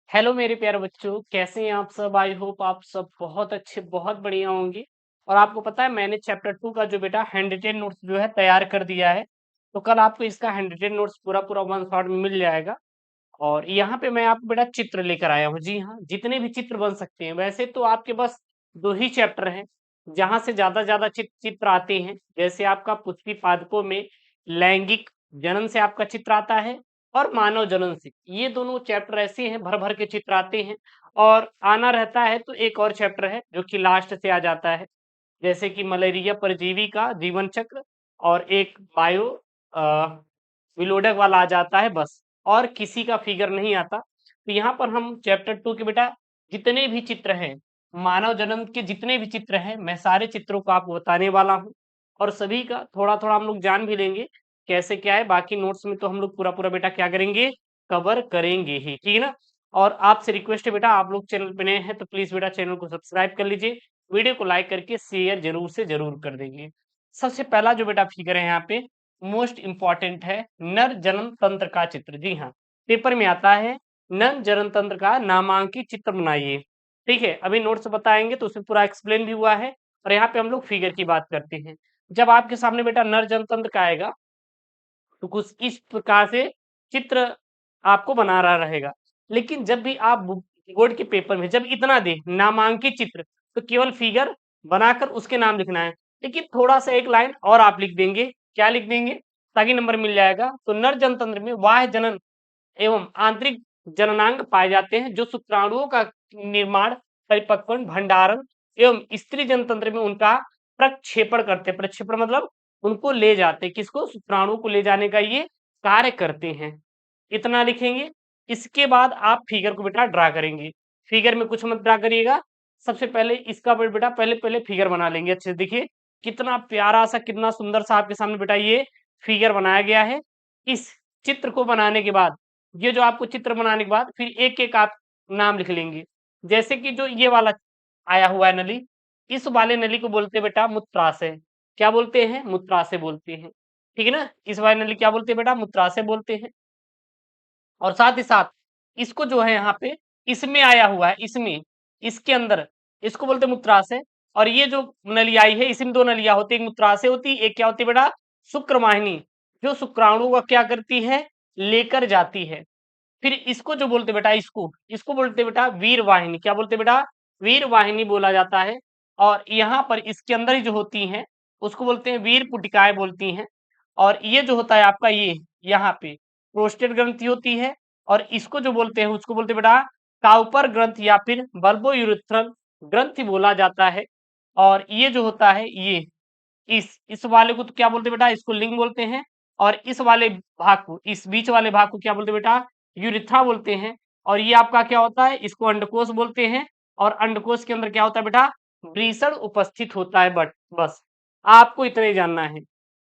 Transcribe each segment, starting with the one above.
Hello मेरे प्यारे बच्चों, कैसे हैं आप सब। आई होप आप सब बहुत अच्छे बहुत बढ़िया होंगे। और आपको पता है मैंने चैप्टर 2 का जो बेटा हैंड रिटेन नोट्स जो है तैयार कर दिया है। तो कल आपको इसका हैंड रिटेन नोट्स पूरा पूरा वन शॉट में मिल जाएगा। और यहाँ पे मैं आपको बेटा चित्र लेकर आया हूँ। जी हाँ, जितने भी चित्र बन सकते हैं। वैसे तो आपके बस दो ही चैप्टर हैं जहां से ज्यादा चित्र आते हैं। जैसे आपका पुष्टि पादपों में लैंगिक जनन से आपका चित्र आता है और मानव जनन से, ये दोनों चैप्टर ऐसे हैं भर भर के चित्र आते हैं। और आना रहता है तो एक और चैप्टर है जो कि लास्ट से आ जाता है, जैसे कि मलेरिया परजीवी का जीवन चक्र और एक बायो विलोडक वाला आ जाता है बस। और किसी का फिगर नहीं आता। तो यहाँ पर हम चैप्टर 2 के बेटा जितने भी चित्र हैं, मानव जन्म के जितने भी चित्र हैं, मैं सारे चित्रों को आपको बताने वाला हूँ। और सभी का थोड़ा थोड़ा हम लोग जान भी लेंगे कैसे क्या है। बाकी नोट्स में तो हम लोग पूरा पूरा बेटा क्या करेंगे, कवर करेंगे ही, ठीक है ना। और आपसे रिक्वेस्ट है बेटा, आप लोग चैनल पे नए हैं तो प्लीज बेटा चैनल को सब्सक्राइब कर लीजिए, वीडियो को लाइक करके शेयर जरूर से जरूर कर देंगे। सबसे पहला जो बेटा फिगर है यहाँ पे मोस्ट इंपॉर्टेंट है, नर जनन तंत्र का चित्र। जी हाँ, पेपर में आता है नर जनन तंत्र का नामांकित चित्र बनाइए। ठीक है, अभी नोट्स बताएंगे तो उसमें पूरा एक्सप्लेन भी हुआ है। और यहाँ पे हम लोग फिगर की बात करते हैं। जब आपके सामने बेटा नर जनन तंत्र का आएगा तो कुछ इस प्रकार से चित्र आपको बना रहा रहेगा। लेकिन जब भी आप बोर्ड के पेपर में जब इतना दे नामांकित चित्र, तो केवल फिगर बनाकर उसके नाम लिखना है। लेकिन थोड़ा सा एक लाइन और आप लिख देंगे, क्या लिख देंगे ताकि नंबर मिल जाएगा। तो नर जनतंत्र में बाह्य जनन एवं आंतरिक जननांग पाए जाते हैं जो शुक्राणुओं का निर्माण, परिपक्वन, भंडारण एवं स्त्री जनतंत्र में उनका प्रक्षेपण करते हैं। प्रक्षेपण मतलब उनको ले जाते हैं, किसको, शुक्राणु को ले जाने का ये कार्य करते हैं। इतना लिखेंगे। इसके बाद आप फिगर को बेटा ड्रा करेंगे। फिगर में कुछ मत ड्रा करिएगा, सबसे पहले इसका बेटा पहले पहले फिगर बना लेंगे अच्छे से। देखिए कितना प्यारा सा कितना सुंदर सा आपके सामने बेटा ये फिगर बनाया गया है। इस चित्र को बनाने के बाद, ये जो आपको चित्र बनाने के बाद फिर एक एक आप नाम लिख लेंगे। जैसे कि जो ये वाला आया हुआ है नली, इस वाले नली को बोलते हैं बेटा मूत्राशय। क्या बोलते हैं, मूत्राशय बोलते हैं। ठीक है ना, इस वाले नली क्या बोलते हैं बेटा, मूत्राशय बोलते हैं। और साथ ही साथ इसको जो है यहाँ पे इसमें आया हुआ है, इसमें इसके अंदर इसको बोलते हैं मूत्राशय। और ये जो नली आई है इसमें दो नलियां होती है, एक मूत्राशय होती है, एक क्या होती है बेटा, शुक्रवाहिनी, जो शुक्राणु का क्या करती है, लेकर जाती है। फिर इसको जो बोलते बेटा, इसको इसको बोलते बेटा वीर वाहिनी। क्या बोलते बेटा, वीर वाहिनी बोला जाता है। और यहाँ पर इसके अंदर ही जो होती हैं उसको बोलते हैं वीर पुटिकाएं बोलती हैं। और ये जो होता है आपका ये यहाँ पे प्रोस्टेट ग्रंथि होती है। और इसको जो बोलते हैं उसको बोलते बेटा काउपर ग्रंथ या फिर बल्बो यूरेथ्रल ग्रंथि बोला जाता है। और ये जो होता है ये इस वाले को तो क्या बोलते बेटा, इसको लिंग बोलते हैं। और इस वाले भाग को, इस बीच वाले भाग को क्या बोलते बेटा, यूरिथ्रा बोलते हैं। और ये आपका क्या होता है, इसको अंडकोश बोलते हैं। और अंडकोश के अंदर क्या होता है बेटा, वृषण उपस्थित होता है। बट बस आपको इतना ही जानना है।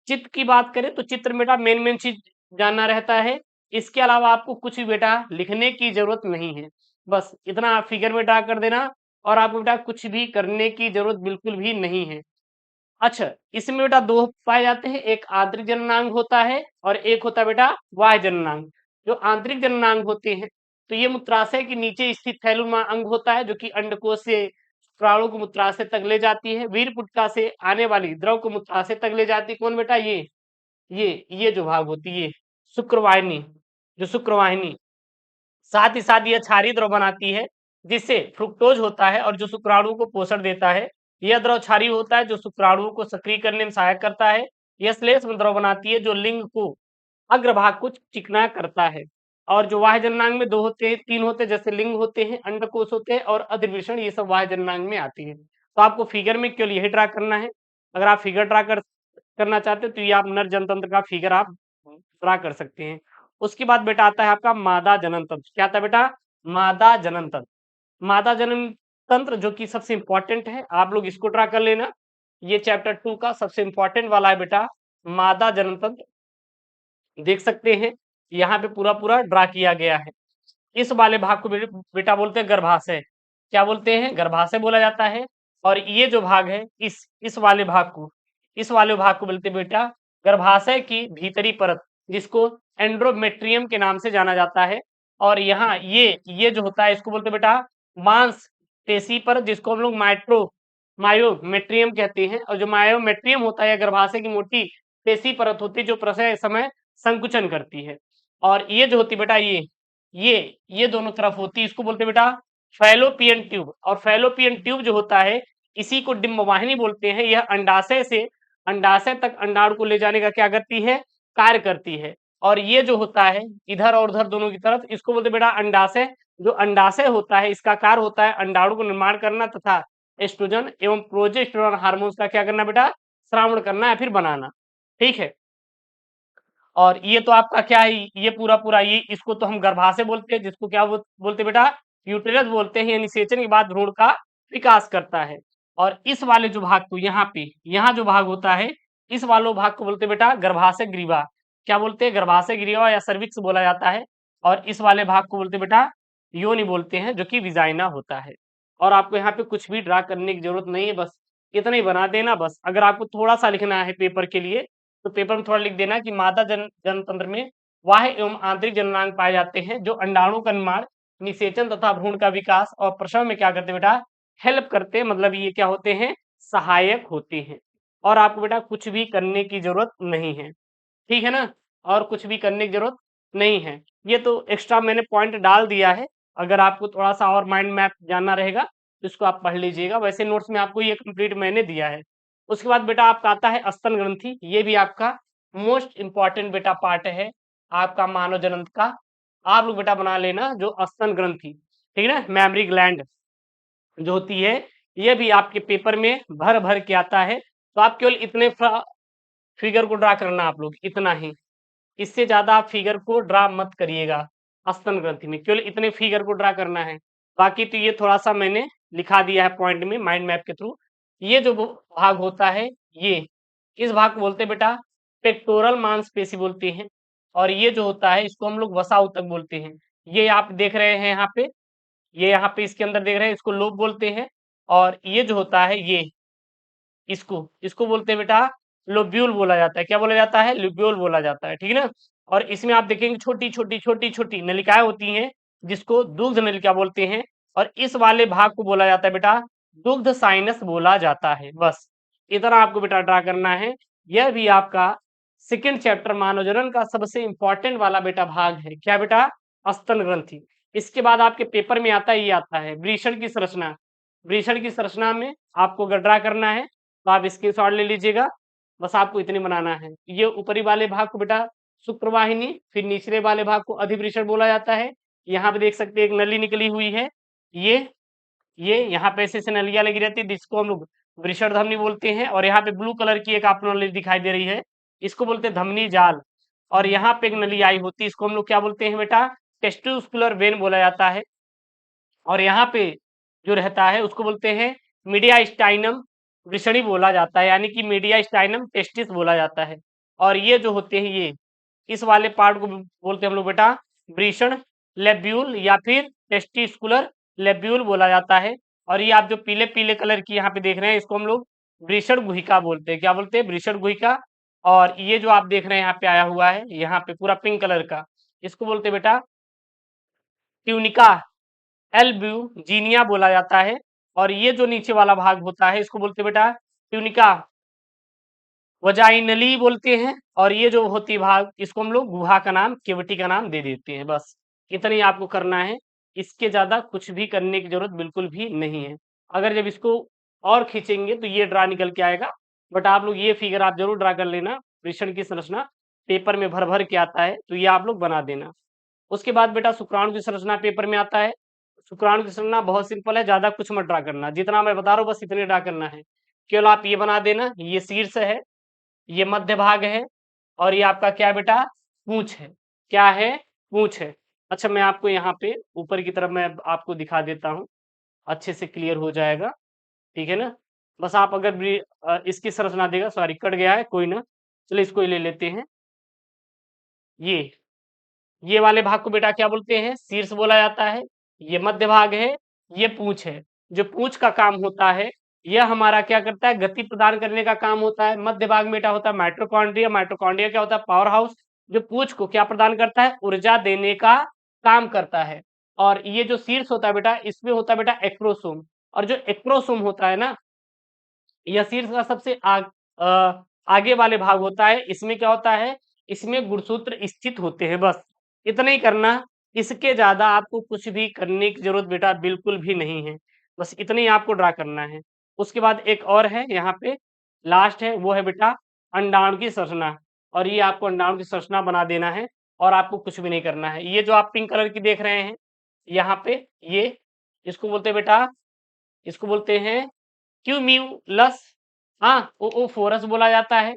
चित्र की बात करें तो चित्र में बेटा मेन मेन चीज जानना रहता है। इसके अलावा आपको कुछ भी बेटा लिखने की जरूरत नहीं है। बस इतना आप फिगर में ड्रा कर देना और आपको बेटा कुछ भी करने की जरूरत बिल्कुल भी नहीं है। अच्छा, इसमें बेटा दो पाए जाते हैं, एक आंतरिक जननांग होता है और एक होता है बेटा बाह्य जननांग। जो आंतरिक जननांग होते हैं तो ये मूत्राशय के नीचे स्थित थैलुमा अंग होता है जो कि अंडकोश से शुक्राणु को मूत्राशय तक ले जाती है। वीर पुटका से आने वाली द्रव को मूत्राशय तक ले जाती है। कौन बेटा, ये जो भाग होती है ये शुक्रवाहिनी, जो शुक्रवाहिनी। साथ ही साथ यह क्षारीय द्रव बनाती है जिससे फ्रुक्टोज होता है और जो शुक्राणु को पोषण देता है। यह द्रव क्षारीय होता है जो शुक्राणुओं को सक्रिय करने में सहायक करता है। यह श्लेष्म द्रव बनाती है जो लिंग को अग्रभाग को चिकना करता है। और जो वाह्य जननांग में दो होते हैं, तीन होते हैं, जैसे लिंग होते हैं, अंडकोश होते हैं और अधिवृषण, ये सब वाह्य जननांग में आती है। तो आपको फिगर में केवल यही ड्रा करना है। अगर आप फिगर ड्रा करना चाहते हैं तो ये आप नर जनतंत्र का फिगर आप ड्रा कर सकते हैं। उसके बाद बेटा आता है आपका मादा जनन तंत्र। क्या आता है बेटा, मादा जनन तंत्र। मादा जनन तंत्र जो कि सबसे इंपॉर्टेंट है, आप लोग इसको ड्रा कर लेना। ये चैप्टर 2 का सबसे इंपॉर्टेंट वाला है बेटा, मादा जनन तंत्र। देख सकते हैं यहाँ पे पूरा पूरा ड्रा किया गया है। इस वाले भाग को बेटा बोलते हैं गर्भाशय। क्या बोलते हैं, गर्भाशय बोला जाता है। और ये जो भाग है इस वाले भाग को, इस वाले भाग को बोलते हैं बेटा गर्भाशय की भीतरी परत, जिसको एंड्रोमेट्रियम के नाम से जाना जाता है। और यहाँ ये जो होता है इसको बोलते हैं बेटा मांस पेशी परत, जिसको हम लोग मायोमेट्रियम कहते हैं। और जो मायोमेट्रियम होता है गर्भाशय की मोटी पेशी परत होती है जो प्रसव समय संकुचन करती है। और ये जो होती है बेटा ये दोनों तरफ होती है, इसको बोलते हैं बेटा फैलोपियन ट्यूब। और फैलोपियन ट्यूब जो होता है इसी को डिंबवाहिनी बोलते हैं। यह अंडाशय तक अंडाणु को ले जाने का क्या करती है, कार्य करती है। और ये जो होता है इधर और उधर दोनों की तरफ, इसको बोलते हैं बेटा अंडाशय। जो अंडाशय होता है इसका कार्य होता है अंडाणु को निर्माण करना तथा एस्ट्रोजन एवं प्रोजेस्टेरोन हार्मोन्स का क्या करना बेटा, श्रावण करना या फिर बनाना। ठीक है। और ये तो आपका क्या है, ये पूरा ये इसको तो हम गर्भाशय बोलते हैं, जिसको क्या बोलते हैं बेटा, यूटेरस बोलते हैं। ये निषेचन के बाद भ्रूण का विकास करता है। और इस वाले जो भाग को यहाँ जो भाग होता है इस वाले भाग को बोलते हैं बेटा गर्भाशय ग्रीवा। क्या बोलते हैं, गर्भाशय ग्रीवा या सर्विक्स बोला जाता है। और इस वाले भाग को बोलते हैं बेटा योनि बोलते हैं, जो कि विजाइना होता है। और आपको यहाँ पे कुछ भी ड्रा करने की जरूरत नहीं है, बस इतना ही बना देना बस। अगर आपको थोड़ा सा लिखना है पेपर के लिए तो पेपर में थोड़ा लिख देना कि मादा जनतंत्र में बाह्य एवं आंतरिक जननांग पाए जाते हैं जो अंडाणु का निर्माण, निषेचन तथा भ्रूण का विकास और प्रसव में क्या करते हैं बेटा, हेल्प करते हैं। मतलब ये क्या होते हैं, सहायक होते हैं। और आपको बेटा कुछ भी करने की जरूरत नहीं है, ठीक है ना। और कुछ भी करने की जरूरत नहीं है। ये तो एक्स्ट्रा मैंने पॉइंट डाल दिया है। अगर आपको थोड़ा सा और माइंड मैप जानना रहेगा तो इसको आप पढ़ लीजिएगा। वैसे नोट्स में आपको ये कंप्लीट मैंने दिया है। उसके बाद बेटा आपका आता है स्तन ग्रंथि। ये भी आपका मोस्ट इंपॉर्टेंट बेटा पार्ट है आपका मानव जन्म का। आप लोग बेटा बना लेना जो स्तन ग्रंथि, ठीक है ना, मेमरी ग्लैंड जो होती है, ये भी आपके पेपर में भर भर के आता है। तो आप केवल इतने फिगर को ड्रा करना, आप लोग इतना ही, इससे ज्यादा आप फिगर को ड्रा मत करिएगा। स्तन ग्रंथि में केवल इतने फिगर को ड्रा करना है। बाकी तो ये थोड़ा सा मैंने लिखा दिया है पॉइंट में माइंड मैप के थ्रू। ये जो भाग होता है ये, इस भाग को बोलते हैं बेटा पेक्टोरल मांसपेशी बोलते हैं। और ये जो होता है इसको हम लोग वसा ऊतक बोलते हैं। ये आप देख रहे हैं यहाँ पे, ये यहाँ पे इसके अंदर देख रहे हैं, इसको लोब बोलते हैं। और ये जो होता है ये इसको इसको बोलते हैं बेटा लोब्यूल बोला जाता है। क्या बोला जाता है, लोब्यूल बोला जाता है, ठीक है ना। और इसमें आप देखेंगे छोटी छोटी नलिकाएं होती हैं जिसको दुग्ध नलिका बोलते हैं। और इस वाले भाग को बोला जाता है बेटा दुग्ध साइनस बोला जाता है। बस इतना आपको बेटा ड्रा करना है। यह भी आपका सेकेंड चैप्टर मानव जनन का सबसे इंपॉर्टेंट वाला बेटा भाग है। क्या बेटा, स्तन ग्रंथि। इसके बाद आपके पेपर में आता है, ये आता है वृषण की संरचना। वृषण की संरचना में आपको अगर ड्रा करना है तो आप स्क्रीनशॉट ले लीजिएगा। बस आपको इतने बनाना है। ये ऊपरी वाले भाग को बेटा शुक्रवाहिनी, फिर निचले वाले भाग को अधिवृषण बोला जाता है। यहाँ पे देख सकते हैं एक नली निकली हुई है, ये यहाँ पे ऐसे नलियां लगी रहती है जिसको हम लोग वृषण धमनी बोलते हैं। और यहाँ पे ब्लू कलर की एक आपको नली दिखाई दे रही है, इसको बोलते हैं धमनी जाल। और यहाँ पे एक नली आई होती है, इसको हम लोग क्या बोलते हैं बेटा, टेस्ट्यूस्कुलर वेन बोला जाता है। और यहाँ पे जो रहता है उसको बोलते हैं मीडिया स्टाइनम वृषणी बोला जाता है, यानी कि मीडिया स्टाइनम टेस्टिस बोला जाता है। और ये जो होते हैं ये इस वाले पार्ट को बोलते हैं हम लोग बेटा वृषण लेब्यूल या फिर टेस्टिस्कुलर लेब्यूल बोला जाता है। और ये आप जो पीले पीले कलर की यहाँ पे देख रहे हैं इसको हम लोग वृषण गुहिका बोलते हैं। क्या बोलते हैं, वृषण गुहिका। और ये जो आप देख रहे हैं यहाँ पे आया हुआ है, यहाँ पे पूरा पिंक कलर का, इसको बोलते हैं बेटा ट्यूनिका एल्ब्यूजिनिया बोला जाता है। और ये जो नीचे वाला भाग होता है इसको बोलते हैं बेटा ट्यूनिका वजाइनली बोलते हैं। और ये जो होती भाग इसको हम लोग गुहा का नाम, केविटी का नाम दे देते हैं। बस इतना ही आपको करना है, इसके ज्यादा कुछ भी करने की जरूरत बिल्कुल भी नहीं है। अगर जब इसको और खींचेंगे तो ये ड्रा निकल के आएगा। बट आप लोग ये फिगर आप जरूर ड्रा कर लेना। वृषण की संरचना पेपर में भर भर के आता है, तो ये आप लोग बना देना। उसके बाद बेटा शुक्राणु की संरचना पेपर में आता है। शुक्राणु की संरचना बहुत सिंपल है, ज्यादा कुछ मत ड्रा करना, जितना मैं बता रहा हूँ बस इतने ड्रा करना है। केवल आप ये बना देना, ये शीर्ष है, ये मध्य भाग है, और ये आपका क्या बेटा पूंछ है। क्या है, पूंछ है। अच्छा मैं आपको यहाँ पे ऊपर की तरफ मैं आपको दिखा देता हूँ, अच्छे से क्लियर हो जाएगा, ठीक है ना। बस आप अगर भी इसकी संरचना देगा, सॉरी कट गया है, कोई ना, चलो इसको ही ले लेते हैं। ये वाले भाग को बेटा क्या बोलते हैं, शीर्ष बोला जाता है। ये मध्य भाग है, ये पूंछ है। जो पूंछ का काम होता है यह हमारा क्या करता है, गति प्रदान करने का काम होता है। मध्य भाग में बेटा होता है माइटोकॉन्ड्रिया। माइटोकॉन्ड्रिया क्या होता है, पावर हाउस। जो पूंछ को क्या प्रदान करता है, ऊर्जा देने का काम करता है। और ये जो शीर्ष होता है बेटा, इसमें होता है बेटा एक्रोसोम। और जो एक्रोसोम होता है ना, यह शीर्ष का सबसे आगे वाले भाग होता है। इसमें क्या होता है, इसमें गुणसूत्र स्थित होते हैं। बस इतना ही करना, इसके ज्यादा आपको कुछ भी करने की जरूरत बेटा बिल्कुल भी नहीं है। बस इतना ही आपको ड्रा करना है। उसके बाद एक और है यहाँ पे, लास्ट है, वो है बेटा अंडाणु की संरचना। और ये आपको अंडाणु की संरचना बना देना है, और आपको कुछ भी नहीं करना है। ये जो आप पिंक कलर की देख रहे हैं यहाँ पे, ये इसको बोलते हैं बेटा, इसको बोलते हैं क्यूम्यूलस, हाँ ओ फोरस बोला जाता है।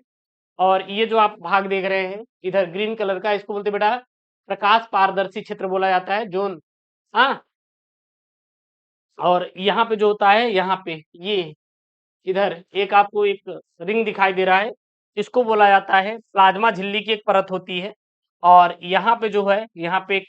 और ये जो आप भाग देख रहे हैं इधर ग्रीन कलर का, इसको बोलते हैं बेटा प्रकाश पारदर्शी क्षेत्र बोला जाता है, जोन। हाँ, और यहाँ पे जो होता है, यहाँ पे ये इधर एक आपको एक रिंग दिखाई दे रहा है, इसको बोला जाता है प्लाज्मा झिल्ली की एक परत होती है। और यहाँ पे जो है, यहाँ पे एक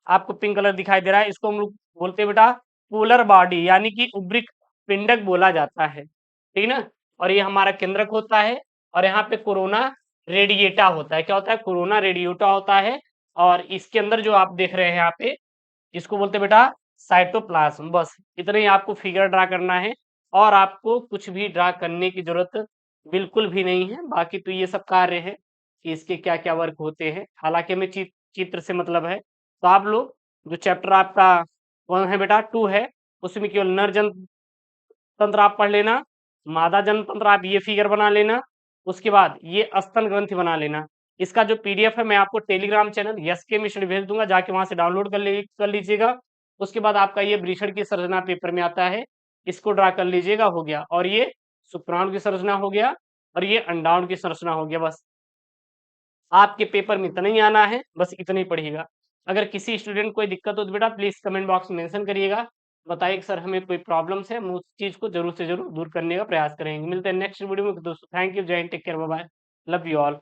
आपको पिंक कलर दिखाई दे रहा है, इसको हम लोग बोलते हैं बेटा पोलर बॉडी, यानी कि उब्रिक पिंडक बोला जाता है, ठीक ना। और ये हमारा केंद्रक होता है। और यहाँ पे कोरोना रेडिएटा होता है। क्या होता है, कोरोना रेडिएटा होता है। और इसके अंदर जो आप देख रहे हैं यहाँ पे, इसको बोलते हैं बेटा साइटोप्लाज्म। बस इतना ही आपको फिगर ड्रा करना है, और आपको कुछ भी ड्रा करने की जरूरत बिल्कुल भी नहीं है। बाकी तो ये सब कार्य है कि इसके क्या क्या वर्क होते हैं। हालांकि हमें चित्र से मतलब है। तो आप लोग जो चैप्टर आपका कौन है बेटा, 2 है, उसमें केवल नर जन तंत्र आप पढ़ लेना, मादा जन तंत्र आप ये फिगर बना लेना, उसके बाद ये स्तन ग्रंथि बना लेना। इसका जो पीडीएफ है मैं आपको टेलीग्राम चैनल यस के मिश्र भेज दूंगा, जाके वहां से डाउनलोड कर लीजिएगा। उसके बाद आपका ये वृषण की संरचना पेपर में आता है, इसको ड्रा कर लीजिएगा, हो गया। और ये शुक्राणु की संरचना हो गया, और ये अंडाणु की संरचना हो गया। बस आपके पेपर में इतना ही आना है, बस इतना ही पढ़िएगा। अगर किसी स्टूडेंट को कोई दिक्कत हो तो बेटा प्लीज कमेंट बॉक्स में मेंशन करिएगा, बताइए कि सर हमें कोई प्रॉब्लम्स है, हम उस चीज को जरूर से जरूर दूर करने का प्रयास करेंगे। मिलते हैं नेक्स्ट वीडियो में दोस्तों। थैंक यू, जय हिंद, take care, bye bye, love you all.